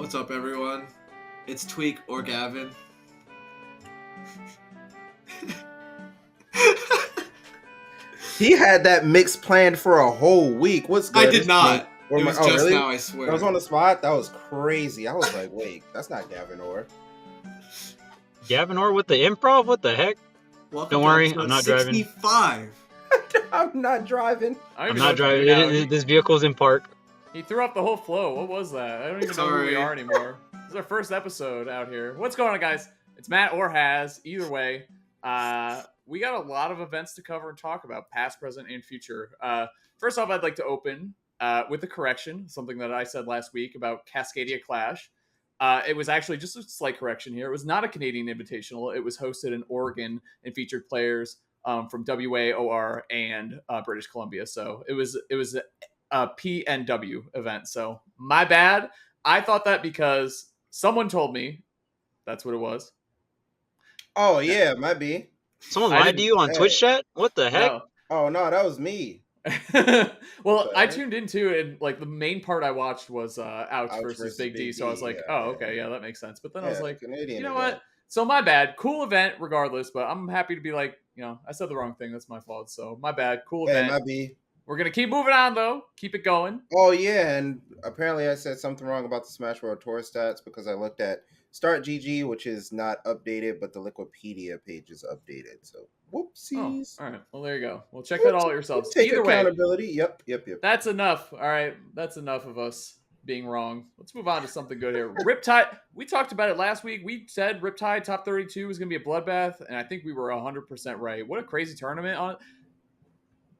What's up, everyone? It's Tweek or Gavin. He had that mix planned for a whole week. What's good? I did not. It was just really? Now, I swear. That was on the spot? That was crazy. I was like, wait, that's not Gavin Orr. Gavin Orr with the improv? What the heck? Welcome Don't worry, I'm not 65. driving. I'm not driving. I'm not driving. This vehicle's in park. He threw up the whole flow. What was that? I don't even know who we are anymore. This is our first episode out here. What's going on, guys? It's Matt or Haz. Either way, we got a lot of events to cover and talk about, past, present, and future. First off, I'd like to open with a correction, something that I said last week about Cascadia Clash. It was actually just a slight correction here. It was not a Canadian Invitational. It was hosted in Oregon and featured players from WA, OR, and British Columbia. So it was a PNW event. So my bad. I thought that because someone told me that's what it was. Oh yeah, might be. Someone lied to you on Twitch chat? What the heck? No. Oh no, that was me. Well, I tuned in too, and like the main part I watched was Ouch versus Big D. So I was like, okay, that makes sense. But then I was like, Canadian you know event. what? So my bad. Cool event regardless, but I'm happy to be like, I said the wrong thing. That's my fault. So my bad. Cool event. Might be. We're going to keep moving on, though. Keep it going. Oh, yeah, and apparently I said something wrong about the Smash World Tour stats because I looked at Start GG, which is not updated, but the Wikipedia page is updated. So, whoopsies. Oh, all right. Well, there you go. Well, check that all yourselves. Take Either accountability. Way, Yep. That's enough. All right. That's enough of us being wrong. Let's move on to something good here. Riptide. We talked about it last week. We said Riptide top 32 was going to be a bloodbath, and I think we were 100% right. What a crazy tournament on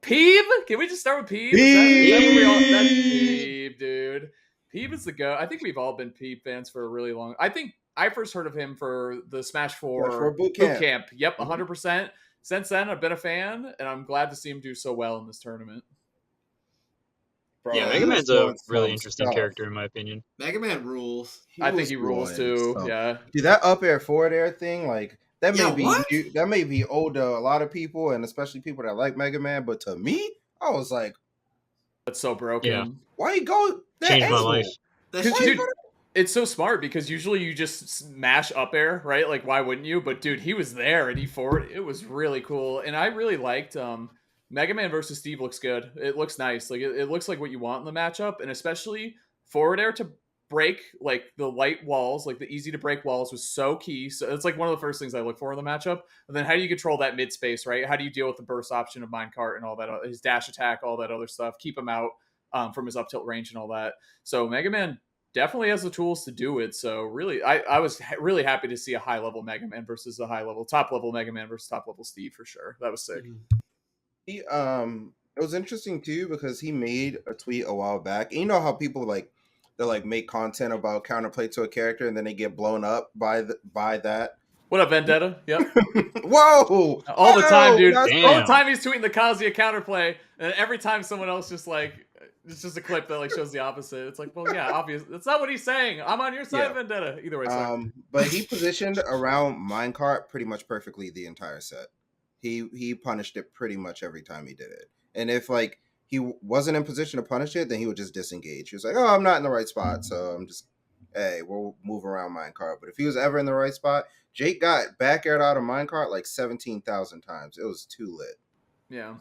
Peeb? Can we just start with Peeb? That's Peeb, dude. Peeb is the go. I think we've all been Peeb fans for a really long. I think I first heard of him for the Smash 4 boot camp. Yep, 100%. Since then, I've been a fan, and I'm glad to see him do so well in this tournament. Bro, yeah, Mega Man's a really interesting character, in my opinion. Mega Man rules. I think he rules, too. Yeah. Dude, that up air forward air thing, like, that may be old to a lot of people, and especially people that like Mega Man. But to me, I was like, "That's so broken. Yeah. Why you go that changed angle? my life?" Dude, it's so smart because usually you just smash up air, right? Like, why wouldn't you? But dude, he was there and he forward. It was really cool, and I really liked Mega Man versus Steve. Looks good. It looks nice. Like it looks like what you want in the matchup, and especially forward air to break like the light walls, like the easy to break walls was so key. So it's like one of the first things I look for in the matchup. And then how do you control that mid space, right? How do you deal with the burst option of minecart and all that, his dash attack, all that other stuff, keep him out from his up tilt range and all that. So Mega Man definitely has the tools to do it. So really, I was really happy to see a high level Mega Man versus a top level Mega Man versus top level Steve for sure. That was sick. He it was interesting too because he made a tweet a while back. And you know how people they make content about counterplay to a character and then they get blown up by that. What up, Vendetta? Yep. Whoa! All the time, dude. Damn. All the time he's tweeting the Kazuya counterplay, and every time someone else just like it's just a clip that like shows the opposite. It's like, well, yeah, obvious. That's not what he's saying. I'm on your side, Vendetta. Either way. But he positioned around minecart pretty much perfectly the entire set. He punished it pretty much every time he did it, and if he wasn't in position to punish it, then he would just disengage. He was like, oh, I'm not in the right spot, so I'm just, hey, we'll move around minecart. But if he was ever in the right spot, Jake got back aired out of minecart like 17,000 times. It was too lit. Yeah.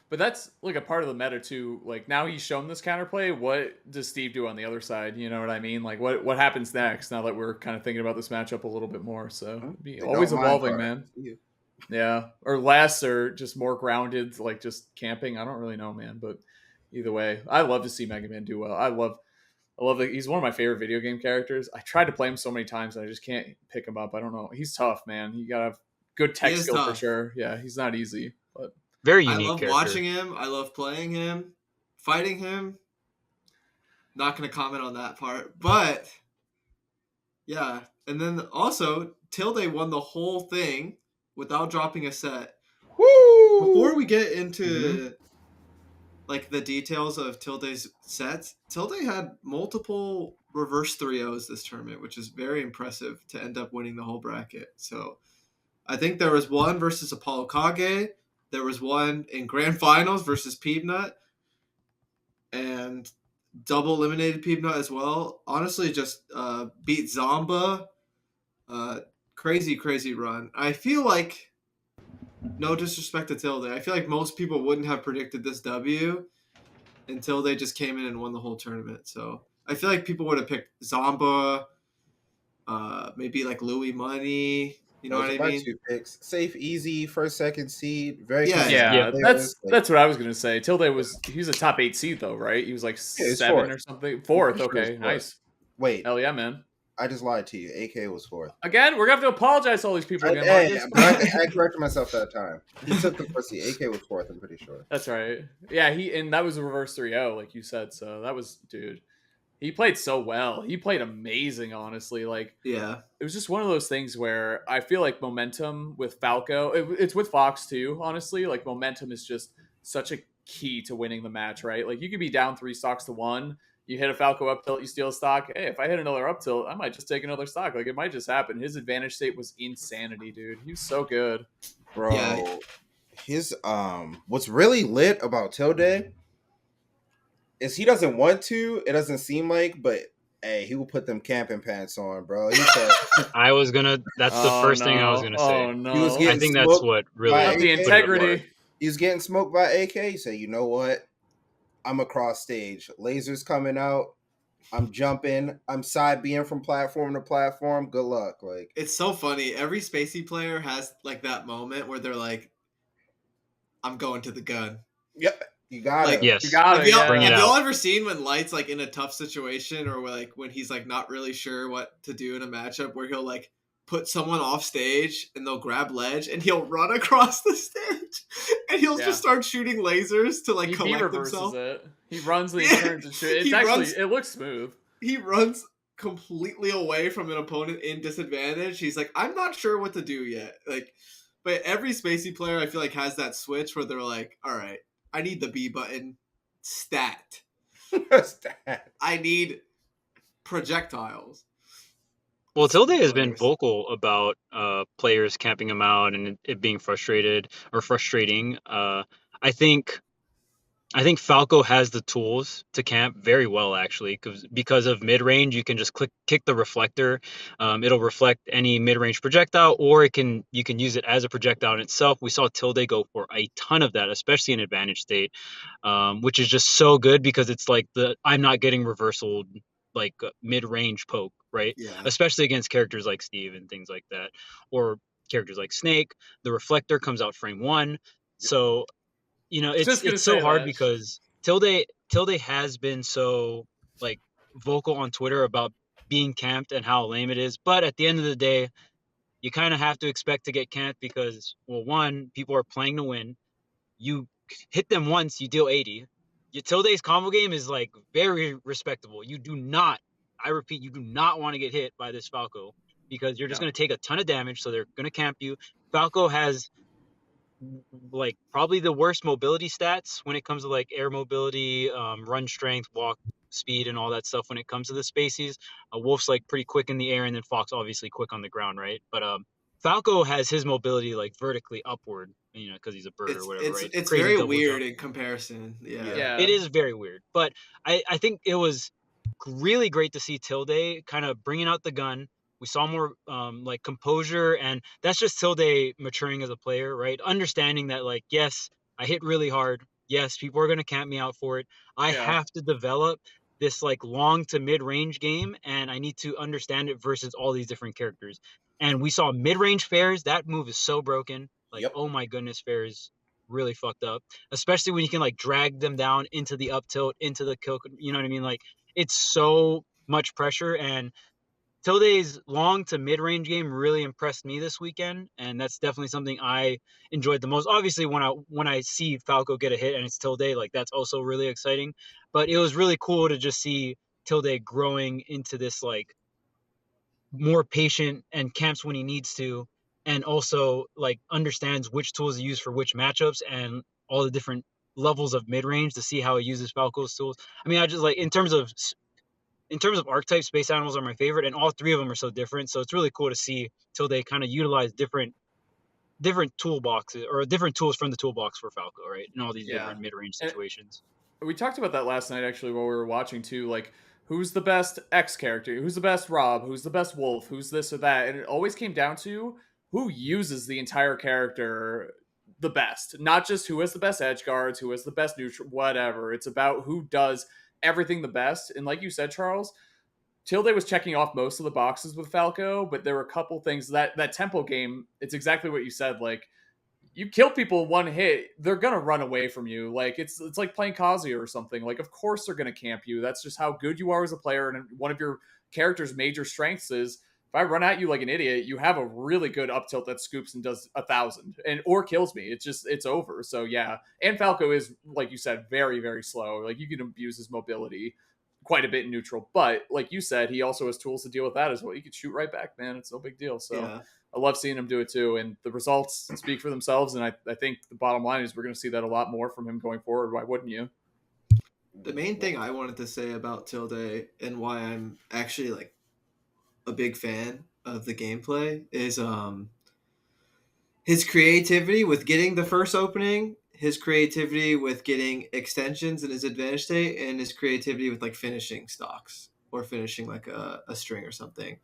But that's like a part of the meta too. Like now he's shown this counterplay. What does Steve do on the other side? You know what I mean? Like what happens next now that we're kind of thinking about this matchup a little bit more. So always evolving, man. Yeah, or less, or just more grounded, like just camping. I don't really know, man. But either way, I love to see Mega Man do well. I love that he's one of my favorite video game characters. I tried to play him so many times, and I just can't pick him up. I don't know. He's tough, man. You gotta have good tech skill for sure. Yeah, he's not easy, but very unique. I love character. Watching him. I love playing him, fighting him. Not gonna comment on that part, but yeah. And then also Tilde won the whole thing without dropping a set. Woo! Before we get into like the details of Tilde's sets, Tilde had multiple reverse 3-0s this tournament, which is very impressive to end up winning the whole bracket. So I think there was one versus ApolloKage, there was one in grand finals versus Peabnut, and double eliminated Peabnut as well. Honestly, just beat Zomba. Crazy run. I feel like, no disrespect to Tilde, I feel like most people wouldn't have predicted this W until they just came in and won the whole tournament. So I feel like people would have picked Zomba, maybe like Lui Money. You know what I mean? 2 picks. Safe, easy, first, second seed. Very yeah. players. That's what I was gonna say. Tilde he was a top 8 seed though, right? He was like 7 or something. Fourth. Okay, nice. Wait. Hell yeah, man. I just lied to you. AK was 4th. Again, we're gonna have to apologize to all these people again. I corrected myself that time. He took the first seed. AK was 4th, I'm pretty sure. That's right. Yeah, and that was a reverse 3-0, like you said. So that was, dude. He played so well. He played amazing, honestly. Like, yeah, it was just one of those things where I feel like momentum with Falco, it's with Fox too, honestly. Like, momentum is just such a key to winning the match, right? Like, you could be down 3 stocks to 1. You hit a Falco up tilt, you steal a stock. Hey, if I hit another up tilt, I might just take another stock. Like, it might just happen. His advantage state was insanity, dude. He was so good. Bro, yeah. His what's really lit about Tilde is he doesn't want to. It doesn't seem like, but hey, he will put them camping pants on, bro. He said, That's the first thing I was gonna say. Oh no! I think that's what really the integrity. He was getting smoked by AK. He said, "You know what? I'm across stage. Lasers coming out. I'm jumping. I'm side being from platform to platform. Good luck." Like, it's so funny. Every spacie player has like that moment where they're like, "I'm going to the gun." Yep. You got it. Yes. You got it. Have y'all ever seen when Light's like in a tough situation, or like when he's like not really sure what to do in a matchup, where he'll like put someone off stage and they'll grab ledge and he'll run across the stage and he'll just start shooting lasers to like collect himself. He runs and he turns and shoots. It looks smooth. He runs completely away from an opponent in disadvantage. He's like, I'm not sure what to do yet. Like, but every spacie player I feel like has that switch where they're like, all right, I need the B button stat. I need projectiles. Well, Tilde has been vocal about players camping him out and it being frustrating. I think Falco has the tools to camp very well, actually, because of mid-range. You can just kick the reflector. It'll reflect any mid-range projectile, or you can use it as a projectile in itself. We saw Tilde go for a ton of that, especially in advantage state, which is just so good because it's like I'm not getting reversal like mid-range poke, right? Yeah. Especially against characters like Steve and things like that, or characters like Snake. The reflector comes out frame 1, so. You know, it's so hard because Tilde has been so like vocal on Twitter about being camped and how lame it is. But at the end of the day, you kind of have to expect to get camped because, well, one, people are playing to win. You hit them once, you deal 80. Tilde's combo game is like very respectable. You do not, I repeat, you do not want to get hit by this Falco because you're just going to take a ton of damage. So they're going to camp you. Falco has like probably the worst mobility stats when it comes to like air mobility, run strength, walk speed, and all that stuff when it comes to the spacies. Wolf's like pretty quick in the air, and then Fox obviously quick on the ground, right? But Falco has his mobility like vertically upward, you know, because he's a bird or whatever, right? It's very weird in comparison. Yeah, it is very weird. But I think it was really great to see Tilde kind of bringing out the gun. We saw more like composure, and that's just Tilde maturing as a player, right? Understanding that, like, yes, I hit really hard. Yes, people are going to camp me out for it. I have to develop this like long to mid-range game, and I need to understand it versus all these different characters. And we saw mid-range fairs. That move is so broken. Like, oh my goodness, fair is really fucked up. Especially when you can like drag them down into the up tilt, into the kill. You know what I mean? Like, it's so much pressure, and Tilde's long to mid-range game really impressed me this weekend, and that's definitely something I enjoyed the most. Obviously, when I see Falco get a hit and it's Tilde, like that's also really exciting. But it was really cool to just see Tilde growing into this like more patient and camps when he needs to, and also like understands which tools to use for which matchups and all the different levels of mid-range to see how he uses Falco's tools. I mean, I just like in terms of archetypes, space animals are my favorite, and all 3 of them are so different. So it's really cool to see Tilde kind of utilize different toolboxes or different tools from the toolbox for Falco, right? In all these different mid-range situations. we talked about that last night actually while we were watching too. Like, who's the best X character? Who's the best Rob? Who's the best Wolf? Who's this or that? And it always came down to who uses the entire character the best. Not just who has the best edge guards, who has the best neutral, whatever. It's about who does everything the best. And like you said, Charles, Tilde was checking off most of the boxes with Falco, but there were a couple things that tempo game. It's exactly what you said. Like, you kill people one hit, they're gonna run away from you. Like, it's like playing Kazuya or something. Like, of course they're gonna camp you. That's just how good you are as a player. And one of your character's major strengths is if I run at you like an idiot, you have a really good up tilt that scoops and does 1,000 and or kills me. It's over. So yeah, and Falco is, like you said, very very slow. Like, you can abuse his mobility quite a bit in neutral, but like you said, he also has tools to deal with that as well. He can shoot right back, man. It's no big deal. So Yeah. I love seeing him do it too, and the results speak for themselves. And I think the bottom line is we're going to see that a lot more from him going forward. Why wouldn't you? The main thing I wanted to say about Tilde and why I'm actually like a big fan of the gameplay is his creativity with getting the first opening, his creativity with getting extensions in his advantage state, and his creativity with like finishing stocks or finishing like a string or something.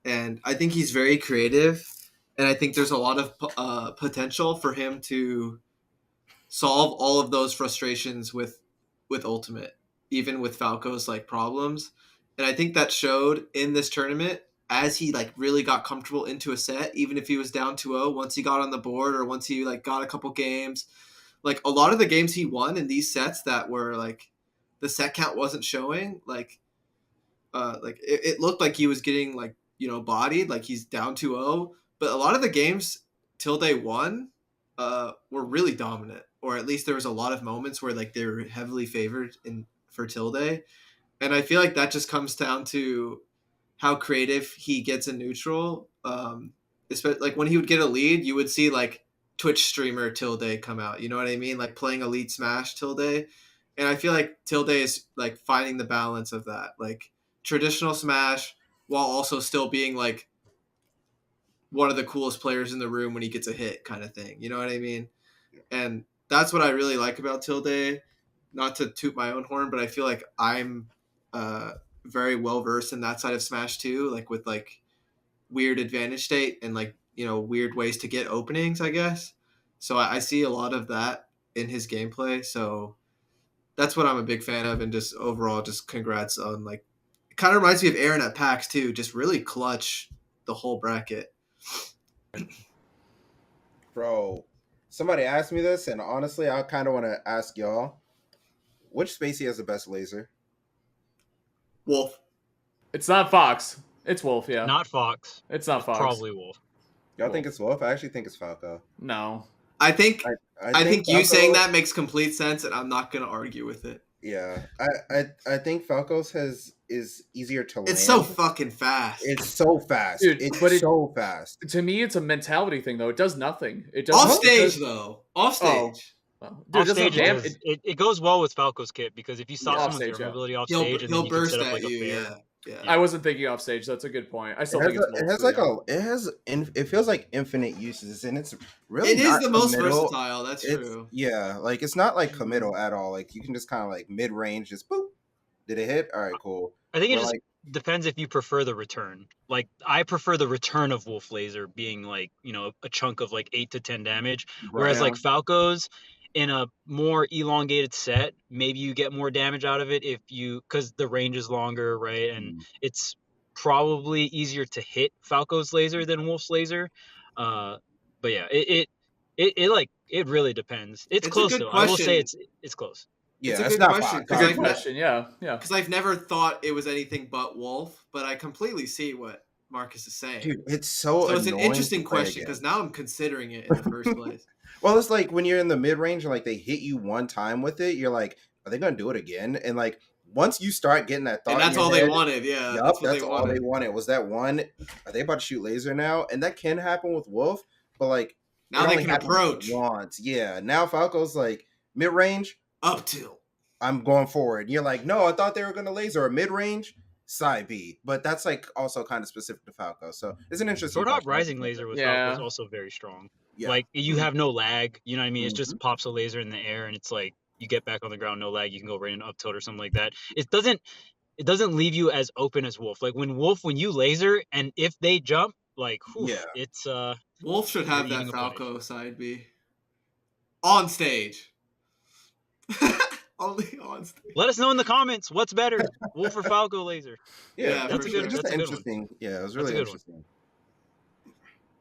And I think he's very creative, and I think there's a lot of potential for him to solve all of those frustrations with Ultimate, even with Falco's like problems. And I think that showed in this tournament as he like really got comfortable into a set, even if he was down 2-0, once he got on the board or once he like got a couple games. Like, a lot of the games he won in these sets that were like the set count wasn't showing, like it looked like he was getting like, you know, bodied, like he's down 2-0. But a lot of the games Tilde won were really dominant, or at least there was a lot of moments where like they were heavily favored for Tilde. And I feel like that just comes down to how creative he gets in neutral. Especially like when he would get a lead, you would see like Twitch streamer Tilde come out. You know what I mean? Like playing Elite Smash Tilde. And I feel like Tilde is like finding the balance of that. Like traditional Smash while also still being like one of the coolest players in the room when he gets a hit kind of thing. You know what I mean? And that's what I really like about Tilde. Not to toot my own horn, but I feel like I'm very well versed in that side of Smash too, like with like weird advantage state and like, you know, weird ways to get openings, I guess. So I see a lot of that in his gameplay. So that's what I'm a big fan of, and just overall, just congrats on like. It kind of reminds me of Aaron at PAX too. Just really clutch the whole bracket. Bro, somebody asked me this, and honestly, I kind of want to ask y'all, which spacie has the best laser? Wolf. It's not Fox. It's Wolf. Yeah. Not Fox. It's not Fox. Probably Wolf. Y'all think it's Wolf? I actually think it's Falco. No. I think I think you Falco, saying that makes complete sense, and I'm not going to argue with it. Yeah, I think Falco's is easier to land. It's so fucking fast. It's so fast, dude. It's But so fast. To me, it's a mentality thing, though. It does nothing. It does Off stage though. Off stage. Dude, Off stage, it goes well with Falco's kit, because if you stop someone with their mobility off stage, and then you can set up like a fair. Yeah. I wasn't thinking off stage. That's a good point. I still think it feels like infinite uses, and it's really it is the most committal. versatile. That's true. Yeah, like it's not like committal at all. Like you can just kind of like mid range, just boop. Did it hit? All right, cool. I think it just depends if you prefer the return. Like, I prefer the return of Wolf Laser being like, you know, a chunk of like 8 to 10 damage, whereas like Falco's in a more elongated set, maybe you get more damage out of it because the range is longer, right? And it's probably easier to hit Falco's laser than Wolf's laser. But yeah, it really depends. It's close though. Question. I will say it's close. Yeah, it's a good question. It's a good question. Yeah. Because I've never thought it was anything but Wolf, but I completely see what Marcus is saying. Dude, it's so it's an interesting question, because now I'm considering it in the first place. Well, it's like when you're in the mid range and like they hit you one time with it, you're like, are they gonna do it again? And like once you start getting that thought, and that's all they wanted. Yeah, that's all they wanted was that one. Are they about to shoot laser now? And that can happen with Wolf, but like now they can approach once. Yeah, now Falco's like mid range up till I'm going forward. You're like, no, I thought they were gonna laser a mid range. Side B, but that's like also kind of specific to Falco. So it's an interesting. Sword Art Rising laser with Falco is also very strong. Yeah. Like you have no lag, you know what I mean? It just pops a laser in the air, and it's like you get back on the ground, no lag, you can go right in up tilt or something like that. It doesn't leave you as open as Wolf. Like when you laser and if they jump, like Yeah. it's Wolf should have you're that eating a punch. Falco side B. On stage. Only on stage. Let us know in the comments what's better, Wolf or Falco laser. Yeah, that's for a good. sure. Just That's a good one. interesting. Yeah, it was That's a really good one. interesting.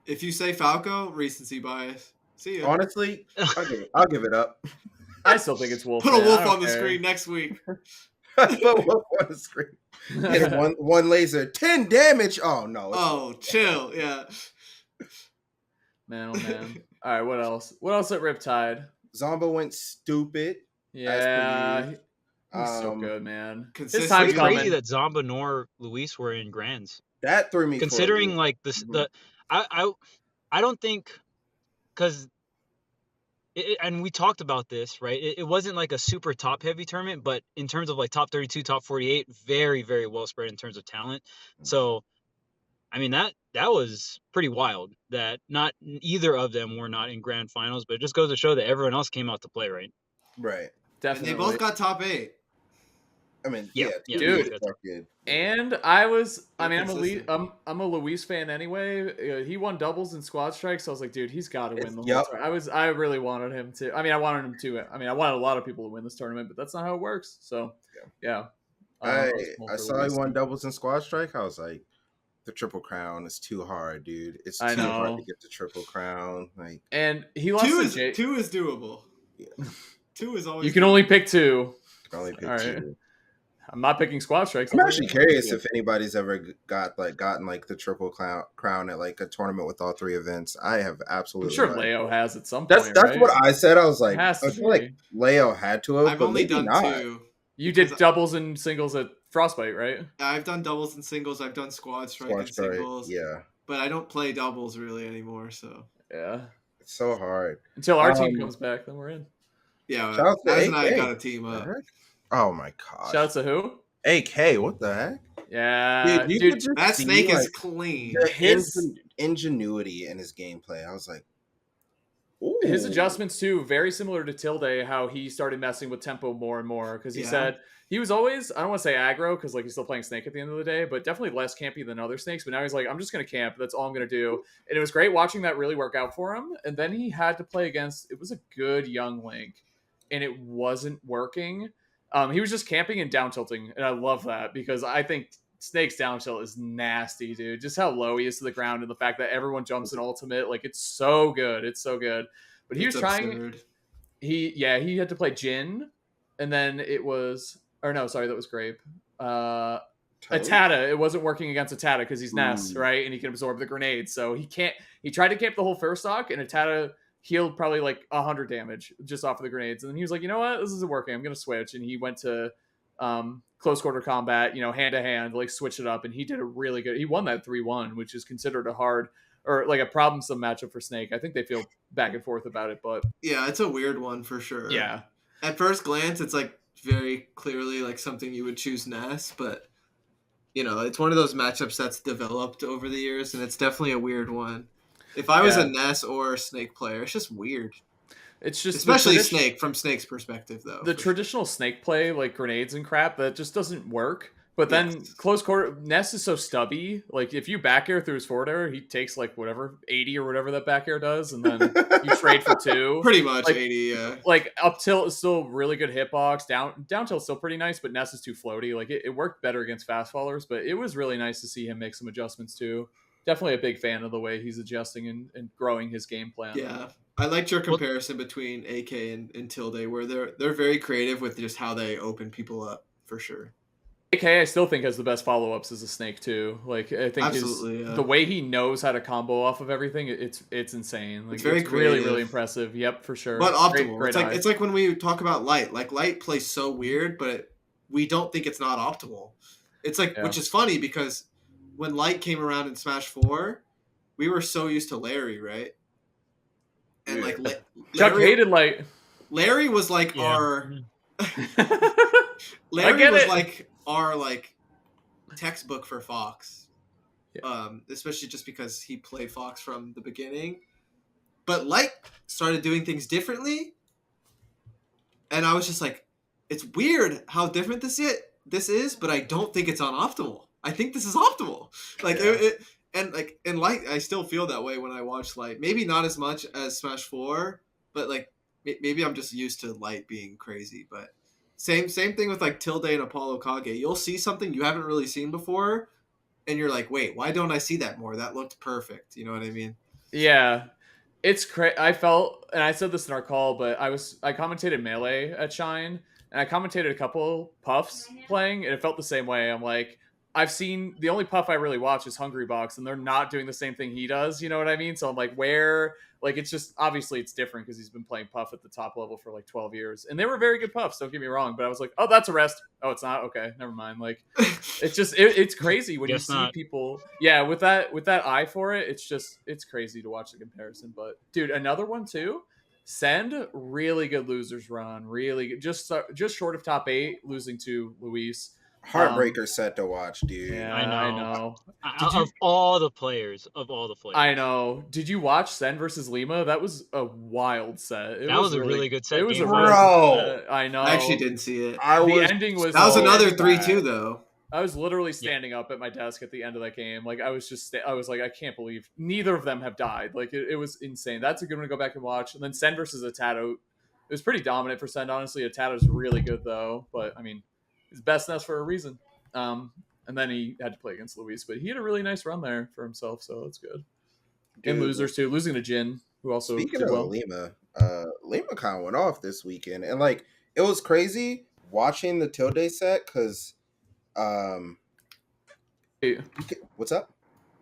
If you say Falco, recency bias. See ya. Honestly, I'll give it up. I still think it's Wolf. Put a man. I wolf don't on the care. screen next week. Put Wolf on the screen. Hit him one laser, 10 damage. Oh no. Oh, chill. Yeah. Man, oh man. All right, what else? What else at Riptide? Zomba went stupid. Yeah, usual. he's so good, man. His Consistent. time's It's coming. crazy that Zomba nor Luis were in grands. That threw me. Considering for a loop. like this, I don't think, because, and we talked about this, right? It wasn't like a super top heavy tournament, but in terms of like top 32, top 48, very, very well spread in terms of talent. So, I mean, that was pretty wild that not either of them were not in grand finals, but it just goes to show that everyone else came out to play, right? Right. And Definitely. they both got top 8. I mean, Yeah, yeah, dude. Good. And I'm a Consistent. I'm a Luis fan anyway. He won doubles and squad strikes, so I was like, dude, he's got to win the whole Yep. tournament. I really wanted him to. I mean, I wanted him to. I mean, I wanted a lot of people to win this tournament, but that's not how it works. So, yeah. I was saw he won doubles and squad strike. I was like, the triple crown is too hard, dude. It's too I know. hard to get the triple crown. Like, And he lost Two to is Jay. 2 is doable. Yeah. 2 is always. You can only pick 2. can only pick All right. 2. I'm not picking squad strikes. I'm actually curious if anybody's ever gotten like the triple crown at like a tournament with all 3 events. I have I'm absolutely. sure not. Leo has at some That's point. that's right? what I said. I was like, I Has to feel like be. Leo had to have. I've but only maybe done not. 2. You did doubles and singles at Frostbite, right? I've done doubles and singles. I've done squad strike Squad and strike, singles. yeah, But I don't play doubles really anymore. So Yeah. it's so hard. Until our team comes back, then we're in. yeah, Shout out to Naz and I AK. got a team up. Oh my gosh. Shout out to who? AK, what the heck? Yeah, you dude. could just That see, snake like, is clean. the His- ingenuity in his gameplay. I was like, ooh. His adjustments too, very similar to Tilde, how he started messing with tempo more and more because he Yeah. said he was always, I don't want to say aggro because like he's still playing snake at the end of the day, but definitely less campy than other snakes. But now he's like, I'm just gonna camp. That's all I'm gonna do. And it was great watching that really work out for him. And then he had to play against, it was a good young Link, and it wasn't working. He was just camping and down tilting, and I love that because I think Snake's down tilt is nasty, dude. Just how low he is to the ground and the fact that everyone jumps in ultimate, like it's so good. It's so good. But he It's was trying. absurd. He had to play Jin, and then it was, or no, sorry, that was Grape. Atata. It wasn't working against Atata because he's Ness, right, and he can absorb the grenades. So he can't. He tried to camp the whole first stock, and Atata healed probably like 100 damage just off of the grenades. And then he was like, you know what, this isn't working. I'm gonna switch, and he went to close quarter combat, hand to hand, like switch it up, and he did a really good. He won that 3-1, which is considered a hard or like a problemsome matchup for Snake. I think they feel back and forth about it, but Yeah, it's a weird one for sure. yeah. At first glance, it's like very clearly like something you would choose Ness, but it's one of those matchups that's developed over the years, and it's definitely a weird one. If I was a Ness or a Snake player, it's just weird. It's just Especially Snake, from Snake's perspective, though. the traditional Snake play, like grenades and crap, that just doesn't work. But then close quarter, Ness is so stubby. Like if you back air through his forward air, he takes like whatever 80 or whatever that back air does, and then you trade for 2. Pretty much like, 80. Yeah. Like up tilt is still really good hitbox. Down tilt is still pretty nice, but Ness is too floaty. Like it worked better against fast fallers, but it was really nice to see him make some adjustments too. Definitely a big fan of the way he's adjusting and growing his game plan. Yeah. I liked your comparison between AK and Tilde, where they're very creative with just how they open people up, for sure. AK, I still think has the best follow-ups as a Snake too. Like I think the way he knows how to combo off of everything, it's insane. Like it's very creative. really, really impressive. Yep, for sure. But optimal. Great it's like when we talk about Light. Like Light plays so weird, but we don't think it's not optimal. It's like, which is funny because when Light came around in Smash 4, we were so used to Larry, right? And like Chuck hated Light. Larry was like our textbook for Fox. Especially just because he played Fox from the beginning. But Light started doing things differently. and I was just like, it's weird how different this is, but I don't think it's on optimal. I think this is optimal. Like and Light, I still feel that way when I watch Light. Maybe not as much as Smash 4, but like maybe I'm just used to Light being crazy. But same thing with like Tilde and ApolloKage. You'll see something you haven't really seen before, and you're like, wait, why don't I see that more? That looked perfect. You know what I mean? Yeah. It's crazy. I felt, and I said this in our call, but I commentated Melee at Shine, and I commentated a couple Puffs playing, and it felt the same way. I'm like, I've seen, the only Puff I really watch is Hungry Box, and they're not doing the same thing he does, you know what I mean? So I'm like, it's just, obviously it's different because he's been playing Puff at the top level for like 12 years, and they were very good Puffs, don't get me wrong, but I was like, oh, that's a rest. Oh, it's not? Okay, never mind. Like, it's just, it's crazy when you see people, with that eye for it, it's crazy to watch the comparison. But dude, another one too, Send, really good losers run, really good, just short of top 8, losing to Luis. Heartbreaker set to watch, dude. Yeah, I know. Of all the players. I know. Did you watch Sen versus Lima? That was a wild set. That was a really good set. It was I know. I actually didn't see it. Ending was... That was another 3-2, though. I was literally standing up at my desk at the end of that game. Like, I was like, I can't believe neither of them have died. Like, it was insane. That's a good one to go back and watch. And then Sen versus Atato. It was pretty dominant for Sen, honestly. Atato's really good, though. But, I mean... He's best nest for a reason. And then he had to play against Luis, but he had a really nice run there for himself, so that's good. Dude, and losers too, losing to Jin, who also speaking did of well. Lima kind of went off this weekend, and like it was crazy watching the Tilde set because, hey, what's up?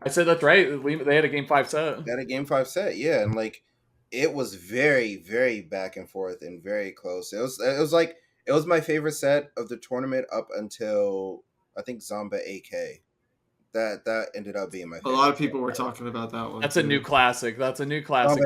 I said that's right. They had a game 5 set. They had a game 5 set, yeah, and like it was very, very back and forth and very close. It was like. It was my favorite set of the tournament up until I think Zomba AK. That ended up being my favorite. A lot of people were talking about that one. That's a new classic. That's a new classic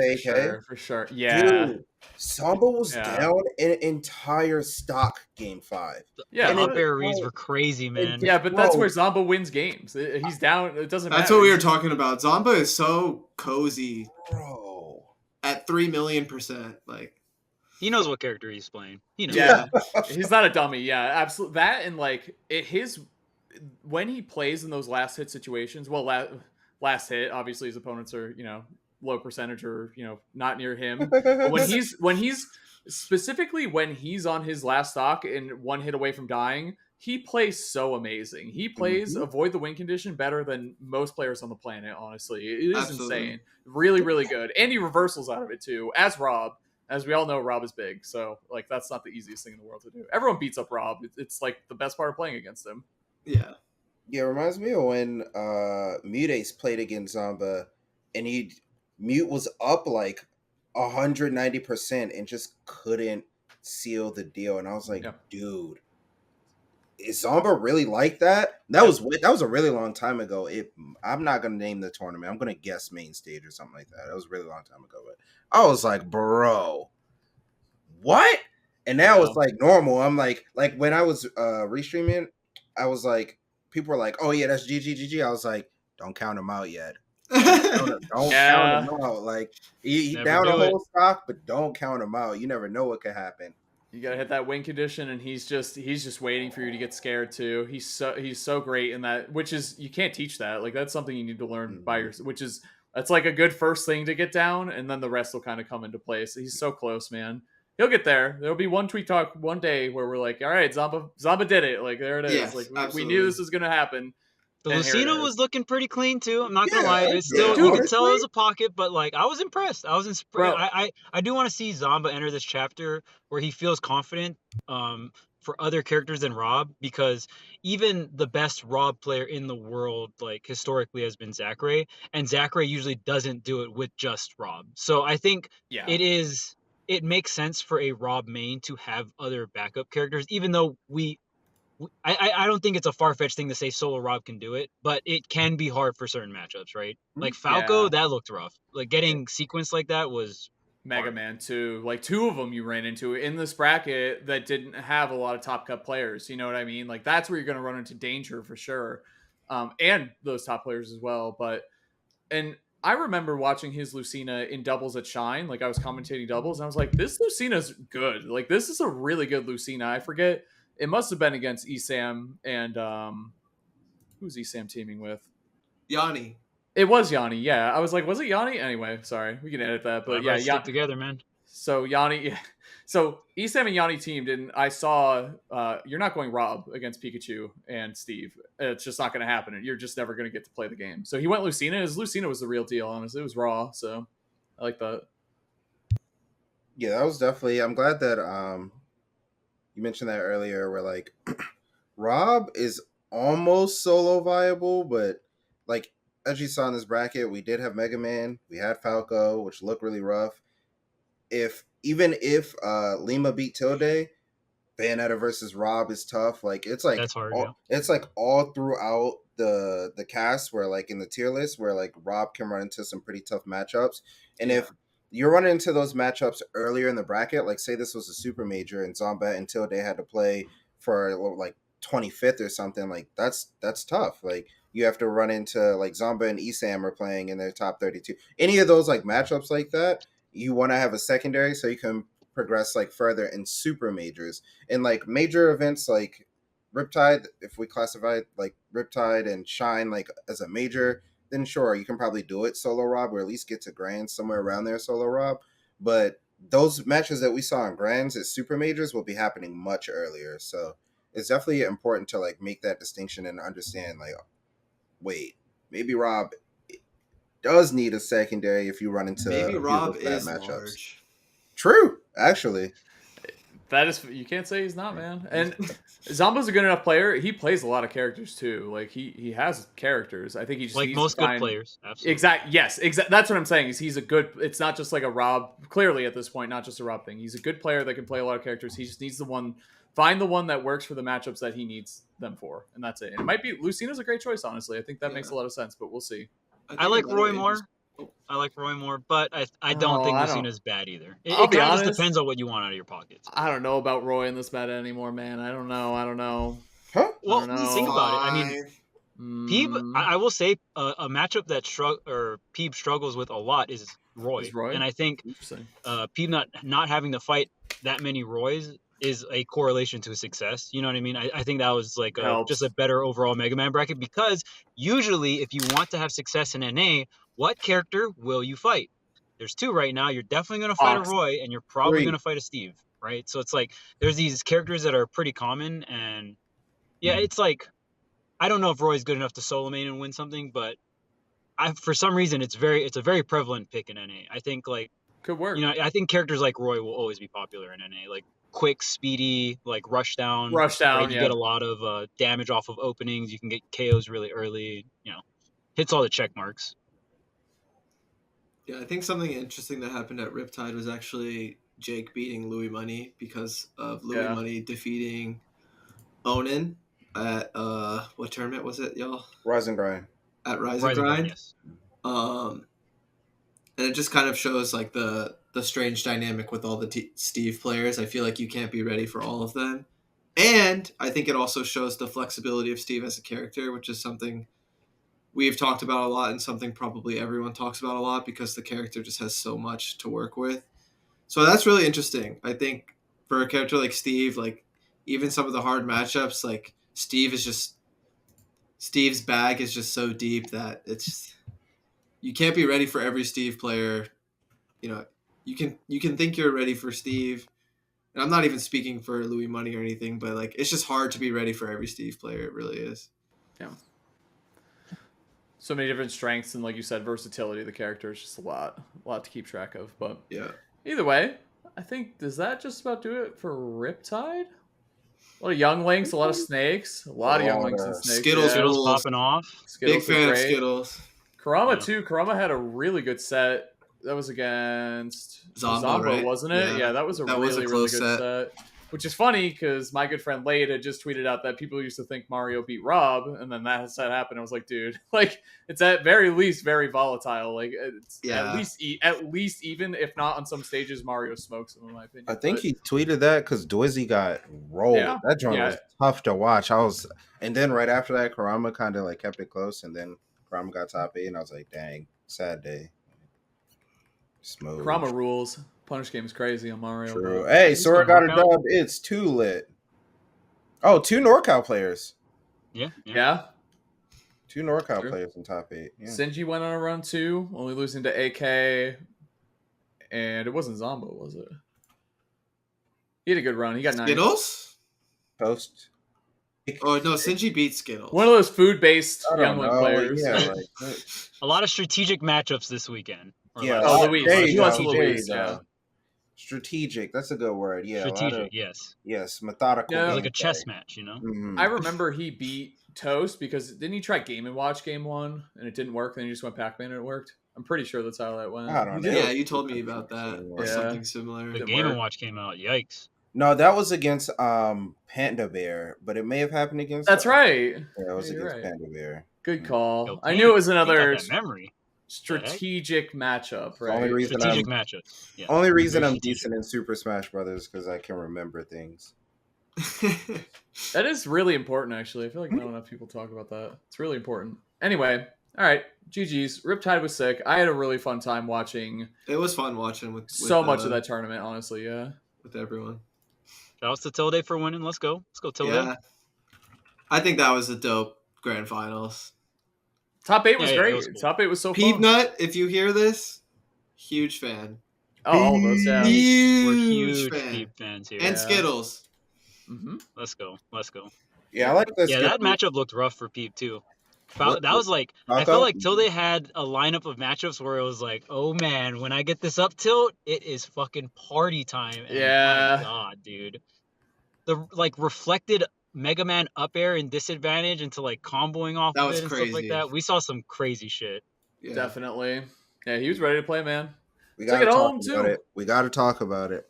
for sure. Yeah. Dude, Zomba was down an entire stock game 5. Yeah, and up air reads were crazy, man. Yeah, but that's where Zomba wins games. He's down. It doesn't matter. That's what we were talking about. Zomba is so cozy. Bro. At 3,000,000%. Like, he knows what character he's playing. He knows. Yeah, he's not a dummy. Yeah, absolutely. That and like when he plays in those last hit situations. Well, last hit, obviously his opponents are low percentage or not near him. But when he's specifically when he's on his last stock and one hit away from dying, he plays so amazing. He plays avoid the win condition better than most players on the planet. Honestly, it is insane. Really, really good, and he reversals out of it too. As Rob. As we all know, Rob is big, so like that's not the easiest thing in the world to do. Everyone beats up Rob. It's like the best part of playing against him. Yeah. Yeah, it reminds me of when Mutace played against Zomba, and Mute was up like 190% and just couldn't seal the deal. And I was like, dude, is Zomba really like that? That was a really long time ago. I'm not gonna name the tournament. I'm gonna guess main stage or something like that. That was a really long time ago, but I was like, bro, what? And now it's like normal. I'm like when I was restreaming, I was like, people were like, oh yeah, that's GG. I was like, don't count him out yet. Don't count him out. Like he down a whole stock, but don't count him out. You never know what could happen. You gotta hit that win condition, and he's just waiting for you to get scared too. He's so great in that, which is you can't teach that. Like that's something you need to learn by yourself. Which is that's like a good first thing to get down, and then the rest will kind of come into place. So he's so close, man. He'll get there. There'll be one Tweek talk one day where we're like, all right, Zomba did it. Like there it is. Yes, like we knew this was gonna happen. The Lucina was looking pretty clean too. I'm not gonna lie. It's still you could tell it was a pocket, but like I was impressed. I do want to see Zomba enter this chapter where he feels confident for other characters than Rob, because even the best Rob player in the world, like historically, has been Zachary, and Zachary usually doesn't do it with just Rob. So I think it makes sense for a Rob main to have other backup characters, even though I don't think it's a far-fetched thing to say solo Rob can do it, but it can be hard for certain matchups, right? Like Falco, that looked rough. Like getting sequenced like that was Mega Man too. Like two of them you ran into in this bracket that didn't have a lot of top cut players. You know what I mean? Like that's where you're going to run into danger for sure. And those top players as well. And I remember watching his Lucina in doubles at Shine. Like I was commentating doubles, and I was like, "This Lucina's good. Like this is a really good Lucina." I forget. It must have been against Esam and who's Esam teaming with? Yanni. It was Yanni. Yeah, I was like, was it Yanni? Anyway, sorry, we can edit that. But yeah, stick together, man. So Yanni, yeah. So Esam and Yanni teamed, and I saw you're not going Rob against Pikachu and Steve. It's just not going to happen. You're just never going to get to play the game. So he went Lucina. His Lucina was the real deal, honestly. It was raw. So I like that. Yeah, that was definitely. I'm glad that you mentioned that earlier. Where like Rob is almost solo viable, but like as you saw in this bracket, we did have Mega Man, we had Falco, which looked really rough. Even if Lima beat Tilde, Bayonetta versus Rob is tough. Like it's like that's hard. It's like all throughout the cast where like in the tier list where like Rob can run into some pretty tough matchups. And if you're running into those matchups earlier in the bracket, like say this was a super major and Zomba and Tilde had to play for like 25th or something, like that's tough. Like you have to run into like Zomba and Esam are playing in their top 32. Any of those like matchups like that, you want to have a secondary so you can progress like further in super majors. And like major events like Riptide, if we classify like Riptide and Shine like as a major, then sure, you can probably do it solo Rob, or at least get to Grands somewhere around there solo Rob. But those matches that we saw in Grands at super majors will be happening much earlier. So it's definitely important to like make that distinction and understand like, wait, maybe Rob does need a secondary if you run into maybe Rob is matchups. Large. True, actually. That is, you can't say he's not, man. And Zomba's a good enough player. He plays a lot of characters too. Like he has characters. I think he just like needs most to good find... players. Absolutely. Exact. Yes. Exact. That's what I'm saying. Is he's a good. It's not just like a Rob. Clearly, at this point, not just a Rob thing. He's a good player that can play a lot of characters. He just needs the one. Find the one that works for the matchups that he needs them for, and that's it. And it might be Lucina's a great choice, honestly. I think that makes a lot of sense, but we'll see. I like Roy more. I like Roy more, but I don't think Lucina's bad either. It kind of just depends on what you want out of your pockets. I don't know about Roy in this meta anymore, man. I don't know. Huh? Well, think about it. I mean, Peeb, I will say a matchup that Peeb struggles with a lot is Roy. And I think Peeb not having to fight that many Roys is a correlation to success. You know what I mean? I think that was like just a better overall Mega Man bracket, because usually if you want to have success in NA, what character will you fight? There's two right now. You're definitely going to fight a Roy, and you're probably going to fight a Steve, right? So it's like there's these characters that are pretty common, and yeah, it's like I don't know if Roy's good enough to solo main and win something, but for some reason it's a very prevalent pick in NA. I think like could work. You know, I think characters like Roy will always be popular in NA, like quick, speedy, like rush down. Right? You get a lot of damage off of openings. You can get KOs really early. You know, hits all the check marks. Yeah, I think something interesting that happened at Riptide was actually Jake beating Louis Money because of Louis Money defeating Onin at what tournament was it, y'all? Rise and Grind. At Rise and Grind. Yes. And it just kind of shows like the strange dynamic with all the Steve players. I feel like you can't be ready for all of them. And I think it also shows the flexibility of Steve as a character, which is something we've talked about a lot and something probably everyone talks about a lot because the character just has so much to work with. So that's really interesting. I think for a character like Steve, like even some of the hard matchups, like Steve's bag is just so deep that you can't be ready for every Steve player. You know, you can think you're ready for Steve. And I'm not even speaking for Louis Money or anything, but like it's just hard to be ready for every Steve player. It really is. Yeah. So many different strengths and, like you said, versatility of the character is just a lot to keep track of. But yeah, either way, I think does that just about do it for Riptide? A lot of young links, a lot of snakes, a lot of young links and snakes. Skittles popping off. Big fan of Skittles. Karama too. Karama had a really good set. That was against Zomba, right? Wasn't it? Yeah, that was a really good set. Which is funny because my good friend Lade had just tweeted out that people used to think Mario beat Rob, and then that set happened. I was like, dude, like it's at very least very volatile. Like it's at least even if not on some stages, Mario smokes him in my opinion. I think he tweeted that because Doisy got rolled. Yeah, that joint was tough to watch. And then right after that, Karama kind of like kept it close, and then Karama got top 8, and I was like, dang, Sad day. Smooth. Kurama rules. Punish game is crazy on Mario. True. Hey, Sora got a dub. It's too lit. Oh, 2 NorCal players. Yeah. 2 NorCal players in top 8. Yeah. Sinji went on a run too, only losing to AK. And it wasn't Zomba, was it? He had a good run. He got 9. Skittles? Post. Oh, no, Sinji beat Skittles. One of those food-based youngling players. Yeah, a lot of strategic matchups this weekend. Yeah. Louise. He wants Louise, Strategic. That's a good word. Yeah. Strategic, yes. Yes, methodical. Yeah, like a chess match, you know? Mm-hmm. I remember he beat Toast because didn't he try Game & Watch game 1 and it didn't work, then he just went Pac-Man and it worked? I'm pretty sure that's how that went. I don't know. Yeah, you told me about that or something similar. The Game & Watch came out. Yikes. No, that was against Panda Bear, but it may have happened against. That's right. Yeah, it was against Panda Bear. Good call. Yo, I knew it was another memory. strategic matchup, right? Only reason strategic matchups. Yeah. Only reason I'm decent in Super Smash Brothers because I can remember things. That is really important, actually. I feel like not enough people talk about that. It's really important. Anyway, all right. GG's. Riptide was sick. I had a really fun time watching. It was fun watching with so much of that tournament, honestly. Yeah. With everyone. Shoutouts to Tilde for winning. Let's go. Let's go, Tilde. Yeah. I think that was a dope grand finals. Top 8 was great. Was cool. Top 8 was so fun. Peabnut, if you hear this, huge fan. Oh, all those, yeah. We're huge Peab fans here. And Skittles. Mm-hmm. Let's go. Yeah, I like this. Yeah, that matchup looked rough for Peab too. That was like, I felt like Tilde had a lineup of matchups where it was like, oh man, when I get this up tilt, it is fucking party time. And my God, dude. The like reflected Mega Man up air and disadvantage into like comboing off of it and stuff like that. We saw some crazy shit. Yeah. Definitely. Yeah, he was ready to play, man. We got to talk about it. We got to talk about it.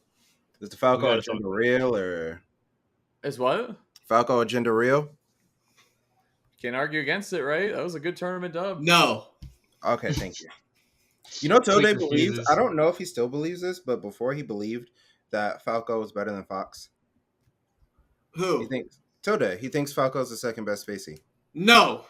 Is the Falco Agenda real or? Is what? Falco Agenda real? Can't argue against it, right? That was a good tournament dub. No. Okay, thank you. You know, Tilde believes, I don't know if he still believes this, but before he believed that Falco was better than Fox. Who? He thinks Tilde. He thinks Falco's the second best spacie. No.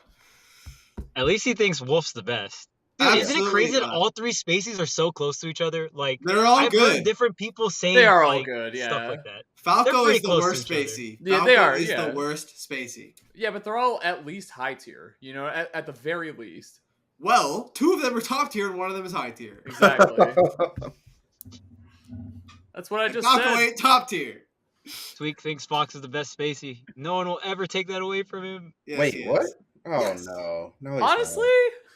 At least he thinks Wolf's the best. Dude, isn't it crazy that all 3 spacies are so close to each other? Like they're all good. Heard different people saying they are all like, good, yeah. stuff like that. Falco is the worst spacey. Yeah, Falco they are. Is the worst spacey. Yeah, but they're all at least high tier. You know, at the very least. Well, 2 of them are top tier and 1 of them is high tier. Exactly. That's what I just said. Falco ain't top tier. Tweek thinks Fox is the best spacey. No one will ever take that away from him. Yes, wait, what? Oh no, honestly,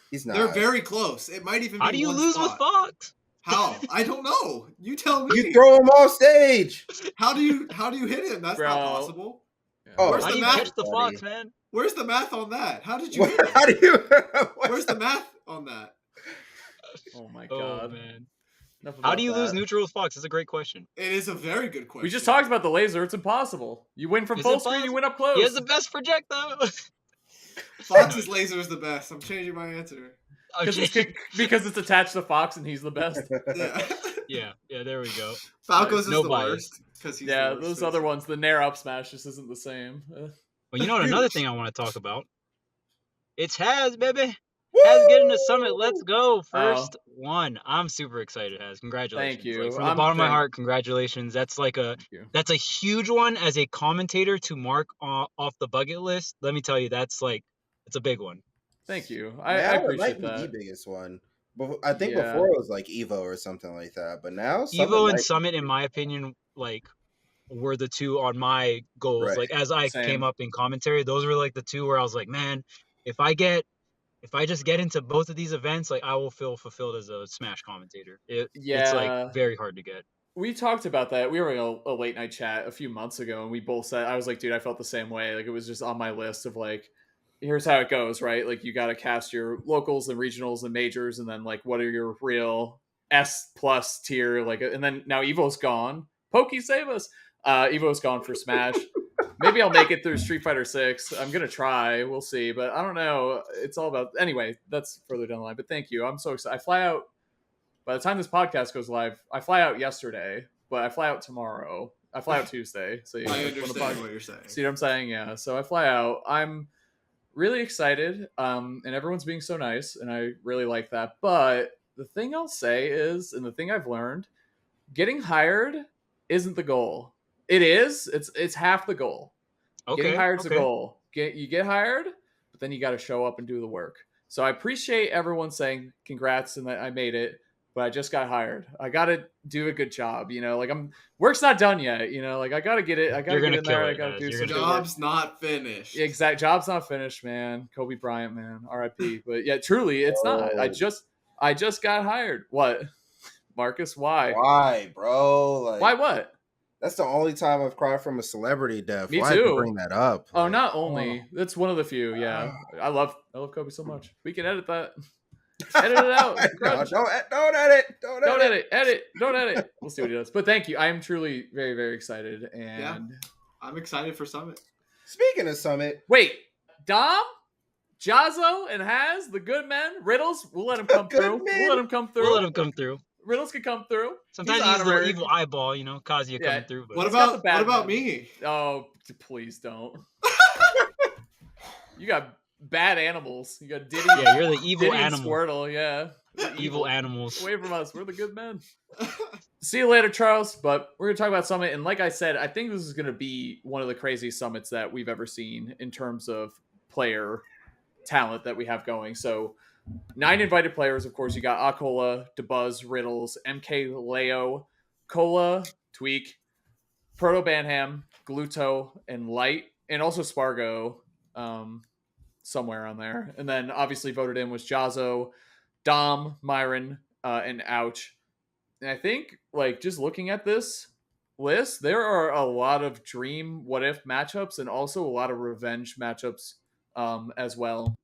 he's not. They're very close. It might even. How be do you one lose spot. with Fox? How? I don't know. You tell me. You throw him off stage. How do you hit him? That's not possible. Yeah. Oh, where's how the do you math? catch the Fox, man? Where's the math on that? How did you hit him? How do you? Where's the math on that? Oh my god, oh, man. How do you lose neutral with Fox? That's a great question. It is a very good question. We just talked about the laser. It's impossible. You win from full screen, you win up close. He has the best projectile. Fox's laser is the best. I'm changing my answer. Because it's attached to Fox and he's the best. Yeah. Yeah, there we go. Falco's is no the bias. worst. He's those other ones, the Nair up smash just isn't the same. Well, you know what? Another thing I want to talk about. It's Haz, baby. Haz getting to Summit. Let's go. First one. I'm super excited, Haz. Congratulations. Thank you. Like, from the bottom of my heart, congratulations. That's like a huge one as a commentator to mark off the bucket list. Let me tell you, it's a big one. Thank you. I appreciate that. The biggest one. But I think before it was like Evo or something like that. But now Evo and Summit, in my opinion, were the 2 on my goals. Right. Like as I came up in commentary, those were like the 2 where I was like, man, if I just get into both of these events, like I will feel fulfilled as a Smash commentator. It's like very hard to get. We talked about that. We were in a late night chat a few months ago, and we both said, I was like, dude, I felt the same way. Like it was just on my list of like, here's how it goes, right? Like you got to cast your locals and regionals and majors, and then like, what are your real S+ tier? Like, and then now Evo's gone. Pokey, save us. Evo's gone for Smash. Maybe I'll make it through Street Fighter 6. I'm going to try. We'll see. But I don't know. It's all about... Anyway, that's further down the line. But thank you. I'm so excited. I fly out... By the time this podcast goes live, I fly out yesterday, but I fly out tomorrow. I fly out Tuesday. So I understand what you're saying. See what I'm saying? Yeah. So I fly out. I'm really excited. And everyone's being so nice, and I really like that. But the thing I'll say is, and the thing I've learned, getting hired isn't the goal. It is. It's half the goal. Getting hired is the goal. You get hired, but then you got to show up and do the work. So I appreciate everyone saying congrats and that I made it, but I just got hired. I got to do a good job. Like work's not done yet. Like I got to get it. I got to get in there. I got to do some job's not finished. Exact. Job's not finished, man. Kobe Bryant, man. R.I.P. But yeah, truly, it's not. I just got hired. What, Marcus? Why? Why, bro? Like, why what? That's the only time I've cried from a celebrity death. Me Why too. did you bring that up? Oh, not only. That's one of the few. Yeah, I love Kobe so much. We can edit that. Edit it out. No, don't edit. Don't edit. We'll see what he does. But thank you. I am truly very, very excited, and I'm excited for Summit. Speaking of Summit, wait, Dom, Jazzo, and Haz, the good men, Riddles. We'll let him come through. We'll let him come through. Riddles can come through. Sometimes he's a little evil eyeball, Kazuya coming through. But what about me? Oh, please don't. You got bad animals. You got Diddy. Yeah, you're the evil Diddy animal. And Squirtle, yeah. Evil animals. Away from us. We're the good men. See you later, Charles. But we're going to talk about Summit. And like I said, I think this is going to be one of the craziest summits that we've ever seen in terms of player talent that we have going. So 9 invited players, of course. You got Akola, DeBuzz, Riddles, MK Leo, Cola, Tweek, Proto Banham, Gluto, and Light, and also Spargo somewhere on there. And then obviously voted in was Jazzo, Dom, Myron, and Ouch. And I think, just looking at this list, there are a lot of dream what-if matchups and also a lot of revenge matchups as well.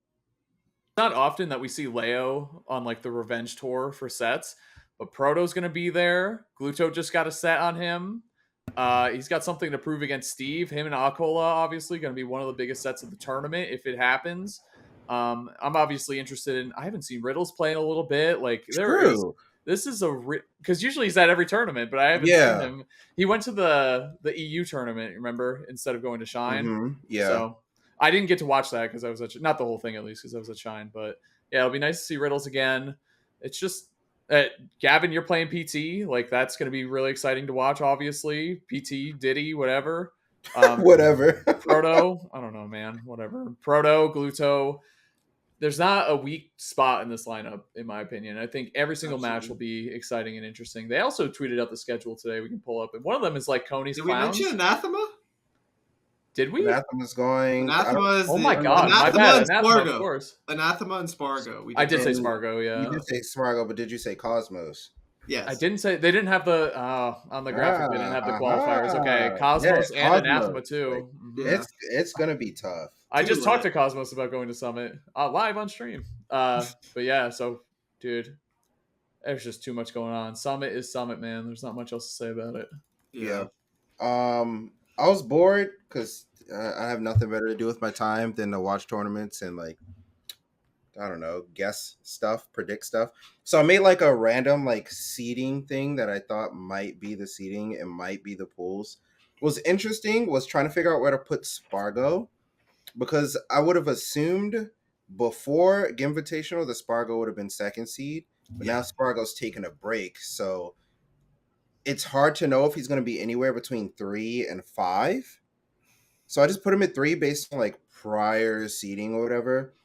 Not often that we see Leo on the revenge tour for sets, but Proto's going to be there. Gluto just got a set on him. He's got something to prove against Steve. Him and Akola obviously going to be one of the biggest sets of the tournament if it happens. I'm obviously interested in. I haven't seen Riddles play in a little bit. This is because usually he's at every tournament, but I haven't seen him. He went to the EU tournament, remember, instead of going to Shine. Mm-hmm. Yeah. So I didn't get to watch that because I was not the whole thing, at least, because I was at Shine. But yeah, it'll be nice to see Riddles again. It's just Gavin, you're playing PT. That's going to be really exciting to watch. Obviously, PT, Diddy, whatever. Whatever. Proto, I don't know, man. Whatever. Proto, Gluto. There's not a weak spot in this lineup, in my opinion. I think every single match will be exciting and interesting. They also tweeted out the schedule today. We can pull up, and one of them is Coney's Clowns. Did we mention Anathema? Did we? Anathema's going. Oh my god, my bad. Anathema, of course. Anathema and Spargo. I did say Spargo, yeah. You did say Spargo, but did you say Cosmos? Yes. I didn't say they didn't have the on the graphic. They didn't have the qualifiers. Okay, Cosmos and Anathema too. It's gonna be tough. I just talked to Cosmos about going to Summit live on stream. But yeah, so dude, there's just too much going on. Summit is Summit, man. There's not much else to say about it. Yeah. I was bored because I have nothing better to do with my time than to watch tournaments and I don't know, guess stuff, predict stuff. So I made a random seeding thing that I thought might be the seeding and might be the pools. What's interesting was trying to figure out where to put Spargo, because I would have assumed before Invitational the Spargo would have been second seed, but now Spargo's taking a break, so it's hard to know if he's going to be anywhere between 3 and 5. So I just put him at 3 based on prior seeding or whatever.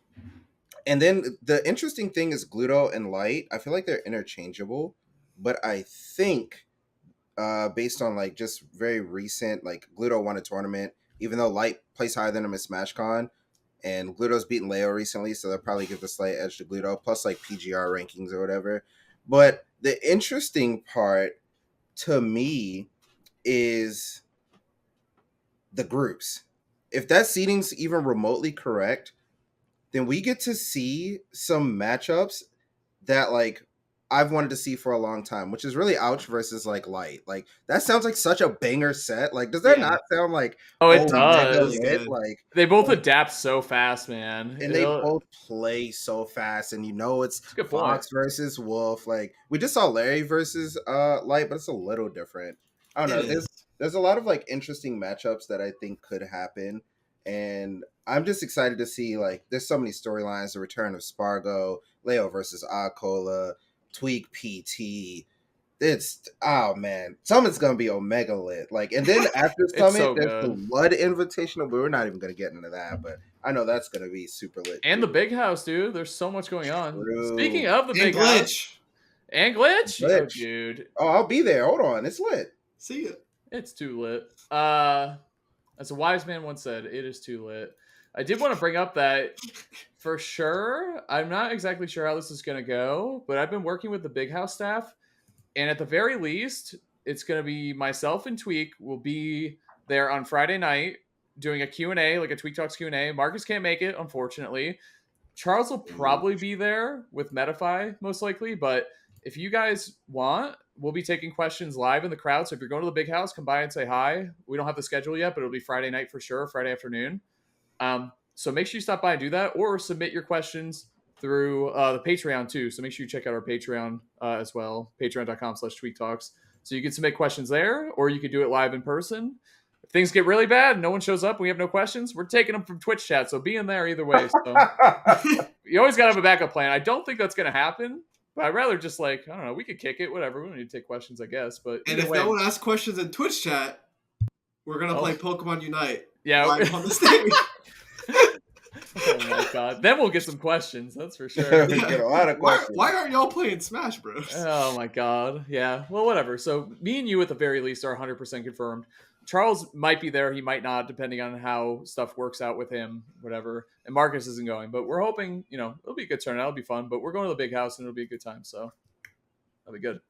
And then the interesting thing is Gluto and Light. I feel like they're interchangeable, but I think based on just very recent, Gluto won a tournament, even though Light plays higher than him at SmashCon, and Gluto's beaten Leo recently, so they'll probably give the slight edge to Gluto, plus PGR rankings or whatever. But the interesting part to me is the groups. If that seeding's even remotely correct, then we get to see some matchups that I've wanted to see for a long time, which is really Ouch versus Light. That sounds like such a banger set. Does that not sound oh, it does. They both like, adapt so fast, man. And they both play so fast, and it's Fox versus Wolf. We just saw Larry versus Light, but it's a little different. I don't know. There's a lot of interesting matchups that I think could happen. and I'm just excited to see, like, there's so many storylines: the return of Spargo, Leo versus Akola, Tweek PT. It's man, Summit's gonna be Omega lit. Like, and then after Summit, so there's the good. Blood Invitational, but we're not even gonna get into that. But I know that's gonna be super lit. And too. the big house, dude. There's so much going on. True. Speaking of the And big house glitch. and glitch. Oh, Glitch. dude, Oh, I'll be there. Hold on, it's lit. See ya. it's too lit. As a wise man once said, it is too lit. I did want to bring up that for sure, I'm not exactly sure how this is going to go, but I've been working with the big house staff, and at the very least, it's going to be myself and Tweek will be there on Friday night doing a Q&A, like a Tweek Talks Q&A. Marcus can't make it, unfortunately. Charles will probably be there with Metafy, most likely, but if you guys want, we'll be taking questions live in the crowd. So if you're going to the big house, come by and say hi. We don't have the schedule yet, but it'll be Friday night for sure, Friday afternoon. So make sure you stop by and do that, or submit your questions through the Patreon too. So make sure you check out our Patreon as well, patreon.com/tweektalks. So you can submit questions there, or you could do it live in person. If things get really bad and no one shows up and we have no questions, we're taking them from Twitch chat. So be in there either way. So you always got to have a backup plan. I don't think that's going to happen. But I'd rather just, like, I don't know, we could kick it, whatever. We don't need to take questions, I guess. But And if no one asks questions in Twitch chat, we're going to play Pokemon Unite. Yeah. Live on the stage. Oh my god. Then we'll get some questions, that's for sure. We get a lot of questions. Why aren't y'all playing Smash Bros? Oh my god. Yeah. Well, whatever. So me and you at the very least are 100% confirmed. Charles might be there, he might not, depending on how stuff works out with him, whatever. And Marcus isn't going, but we're hoping, it'll be a good turnout, it'll be fun. But we're going to the big house and it'll be a good time, so that'll be good.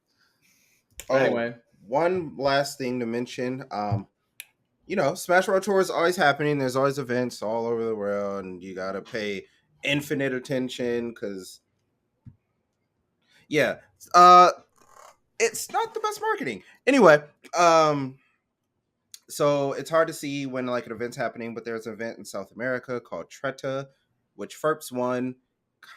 Anyway, one last thing to mention. Smash Bros. Tour is always happening. There's always events all over the world, and you gotta pay infinite attention because, it's not the best marketing. Anyway, so it's hard to see when like an event's happening, but there's an event in South America called Tetra, which Ferps won.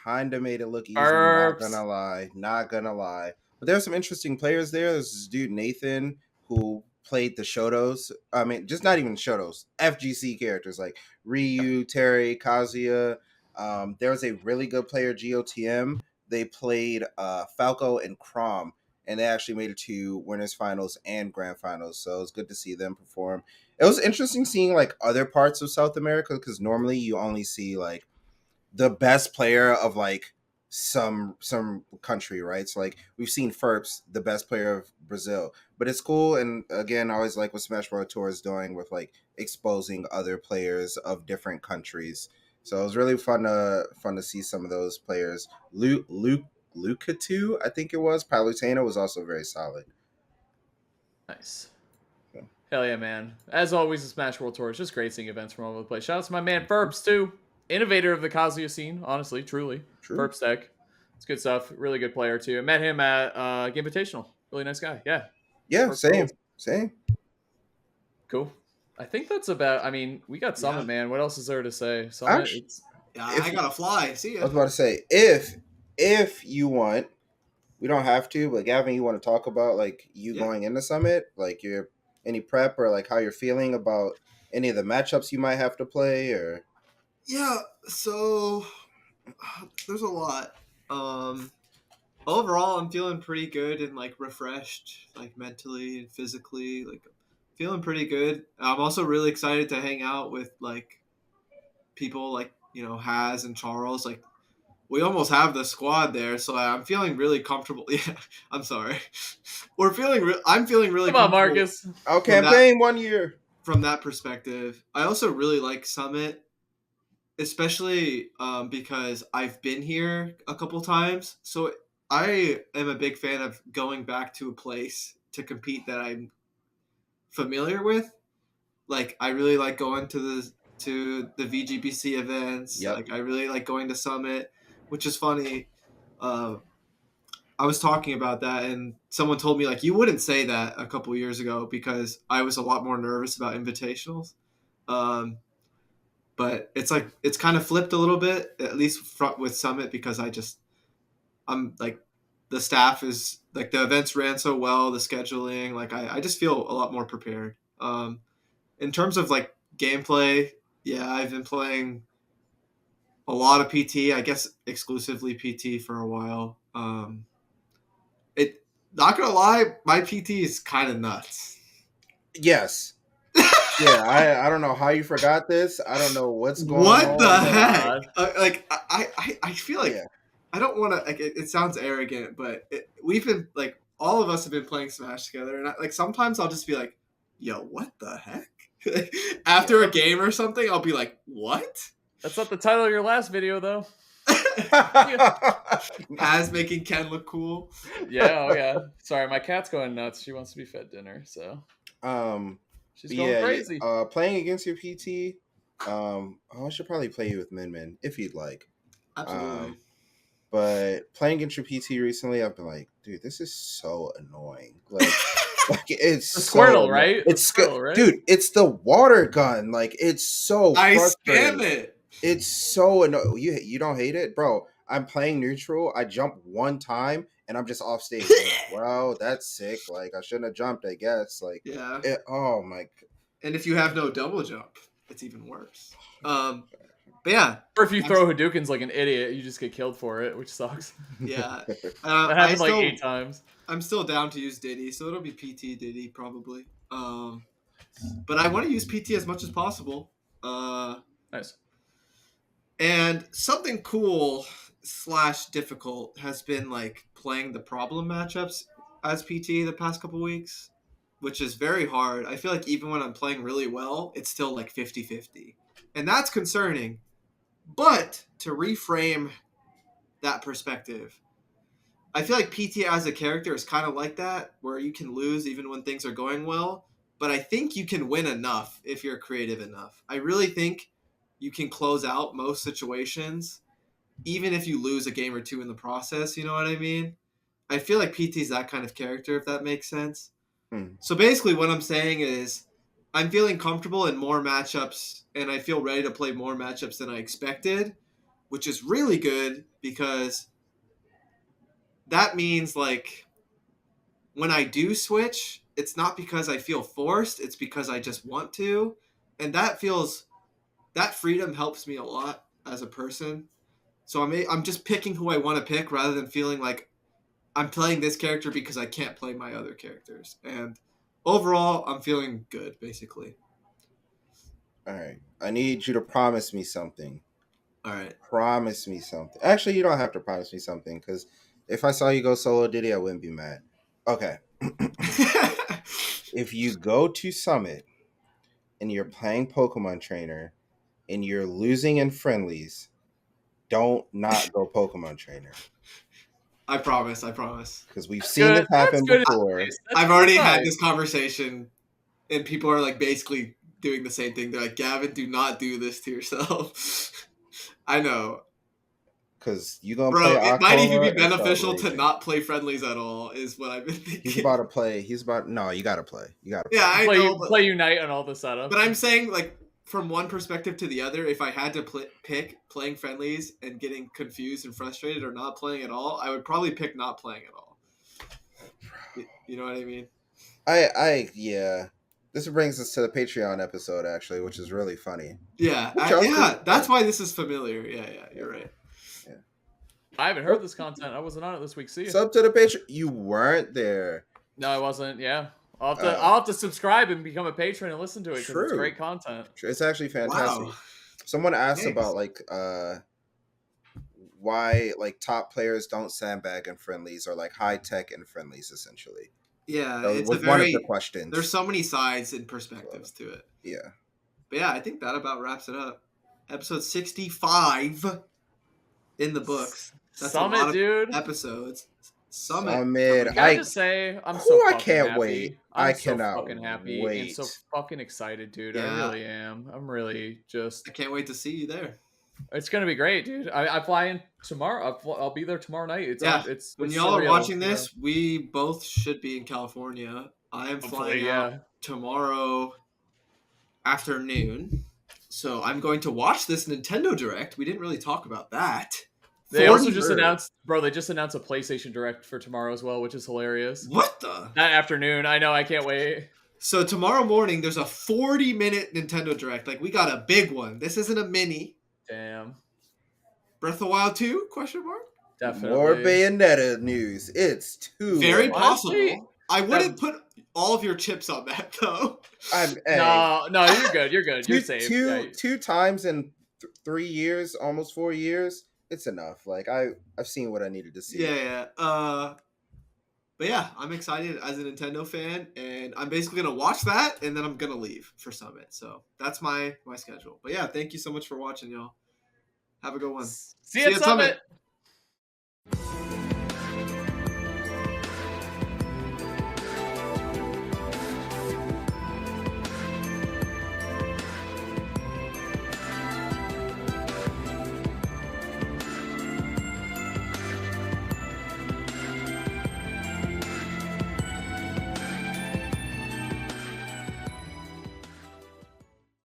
Kind of made it look easy. Not gonna lie. But there's some interesting players there. There's this dude Nathan who played the Shoutouts. I mean, just not even Shoutouts. FGC characters like Ryu, Terry, Kazuya. There was a really good player, GOTM. They played Falco and Crom, and they actually made it to winners finals and grand finals. So it was good to see them perform. It was interesting seeing like other parts of South America because normally you only see like the best player of like some country, right? So like we've seen Ferps, the best player of Brazil, but it's cool. And again, I always like what Smash Bros. Tour is doing with like exposing other players of different countries. So it was really fun to see some of those players. Lucatu, I think it was. Palutena was also very solid. Nice. Yeah. Hell yeah, man. As always, the Smash World Tour is just great seeing events from all over the place. Shout out to my man Ferps, too. Innovator of the Kazuya scene, honestly, truly. True. Ferps Tech. It's good stuff. Really good player, too. I met him at Game Invitational. Really nice guy. Yeah. Yeah, Ferps same. Cool. I think that's about, we got Summit, man. What else is there to say? Summit, Actually, I gotta fly. See ya. I was about to say, if you want, we don't have to, but Gavin, you want to talk about like going into Summit, like any prep or like how you're feeling about any of the matchups you might have to play, or so there's a lot. Overall, I'm feeling pretty good and like refreshed, like mentally and physically, like feeling pretty good. I'm also really excited to hang out with like people like Haz and Charles. Like we almost have the squad there, so I'm feeling really comfortable. Yeah, I'm sorry. I'm feeling really. Come on, Marcus. I'll campaign 1 year. From that perspective, I also really like Summit, especially because I've been here a couple times. So I am a big fan of going back to a place to compete that I'm familiar with. Like I really like going to the VGBC events. Yep. Like I really like going to Summit, which is funny. I was talking about that and someone told me like you wouldn't say that a couple years ago because I was a lot more nervous about invitationals. But it's like it's kind of flipped a little bit, at least with Summit, because I'm like the staff is like the events ran so well, the scheduling, like I just feel a lot more prepared. In terms of like gameplay, Yeah, I've been playing a lot of PT. I guess exclusively PT for a while. It not gonna lie, my PT is kind of nuts. Yes. Yeah, I don't know how you forgot this. I don't know what's going What on. the but- heck? Like I feel like Yeah. I don't want to. Like it sounds arrogant, but we've been like all of us have been playing Smash together, and like sometimes I'll just be like, "Yo, what the heck?" After a game or something, I'll be like, "What?" That's not the title of your last video, though. As making Ken look cool. Yeah, oh yeah. Sorry, my cat's going nuts. She wants to be fed dinner, so she's going crazy. Playing against your PT. I should probably play you with Min if you'd like. Absolutely. But playing against your PT recently, I've been like, dude, this is so annoying. Like it's The so Squirtle, right? It's Squirtle, right? Dude, it's the water gun. Like it's so I frustrating. spam it. It's so annoying. You don't hate it, bro? I'm playing neutral. I jump one time and I'm just off stage. Like, well, that's sick. Like I shouldn't have jumped. I guess. Like Yeah. oh my. And if you have no double jump, it's even worse. But yeah. Or if you throw Hadoukens like an idiot, you just get killed for it, which sucks. Yeah. That happened like 8 times. I'm still down to use Diddy, so it'll be PT Diddy probably. But I want to use PT as much as possible. Nice. And something cool / difficult has been like playing the problem matchups as PT the past couple weeks, which is very hard. I feel like even when I'm playing really well, it's still like 50-50. And that's concerning. But to reframe that perspective, I feel like PT as a character is kind of like that, where you can lose even when things are going well. But I think you can win enough if you're creative enough. I really think you can close out most situations, even if you lose a game or two in the process. You know what I mean? I feel like PT is that kind of character, if that makes sense. So basically what I'm saying is I'm feeling comfortable in more matchups, and I feel ready to play more matchups than I expected, which is really good because that means like when I do switch, it's not because I feel forced, it's because I just want to. And that freedom helps me a lot as a person. So I'm just picking who I want to pick rather than feeling like I'm playing this character because I can't play my other characters. And overall, I'm feeling good, basically. All right. I need you to promise me something. All right. Promise me something. Actually, you don't have to promise me something, because if I saw you go solo Diddy, I wouldn't be mad. Okay. If you go to Summit and you're playing Pokemon Trainer and you're losing in friendlies, don't not go Pokemon Trainer. I promise. Because we've seen this happen before. I've already had this conversation, and people are like basically doing the same thing. They're like, Gavin, do not do this to yourself. I know. Because you're going to play Bro, it might even be and beneficial start to not play friendlies at all, is what I've been thinking. No, you got to play. Yeah, I know. Play Unite on all the setups. But I'm saying, like, from one perspective to the other, if I had to pick playing friendlies and getting confused and frustrated or not playing at all, I would probably pick not playing at all. You know what I mean? Yeah. This brings us to the Patreon episode, actually, which is really funny. Yeah, that's why this is familiar. Yeah, you're right. Yeah. I haven't heard this content. I wasn't on it this week. See you. Sub to the Patreon. You weren't there. No, I wasn't. Yeah. I'll have to subscribe and become a patron and listen to it because it's great content. It's actually fantastic. Wow. Someone asked about like why like top players don't sandbag in friendlies or like high tech in friendlies, essentially. Yeah, so it's one of the questions. There's so many sides and perspectives to it. Yeah. But yeah, I think that about wraps it up. Episode 65 in the books. That's Summit, a lot of dude. Episodes. Summit. I just say I'm so fucking can't happy. wait. I'm I so cannot fucking happy wait. and so fucking excited, dude. Yeah. I really am. I'm really just. I can't wait to see you there. It's gonna be great, dude. I fly in tomorrow. I'll be there tomorrow night. It's when y'all are watching this, we both should be in California. I am flying out tomorrow afternoon, so I'm going to watch this Nintendo Direct. We didn't really talk about that. They also just announced, bro. They just announced a PlayStation Direct for tomorrow as well, which is hilarious. What the? That afternoon, I know. I can't wait. So tomorrow morning, there's a 40-minute Nintendo Direct. Like, we got a big one. This isn't a mini. Damn. Breath of the Wild 2? Question mark. Definitely. More Bayonetta news. It's too Very Honestly, possible. I wouldn't put all of your chips on that though. No, you're good. You're good. You're safe. Yeah. Two times in 3 years, almost 4 years. It's enough. Like I've seen what I needed to see. Yeah. But yeah, I'm excited as a Nintendo fan, and I'm basically gonna watch that, and then I'm gonna leave for Summit. So that's my schedule. But yeah, thank you so much for watching, y'all. Have a good one. See you at Summit.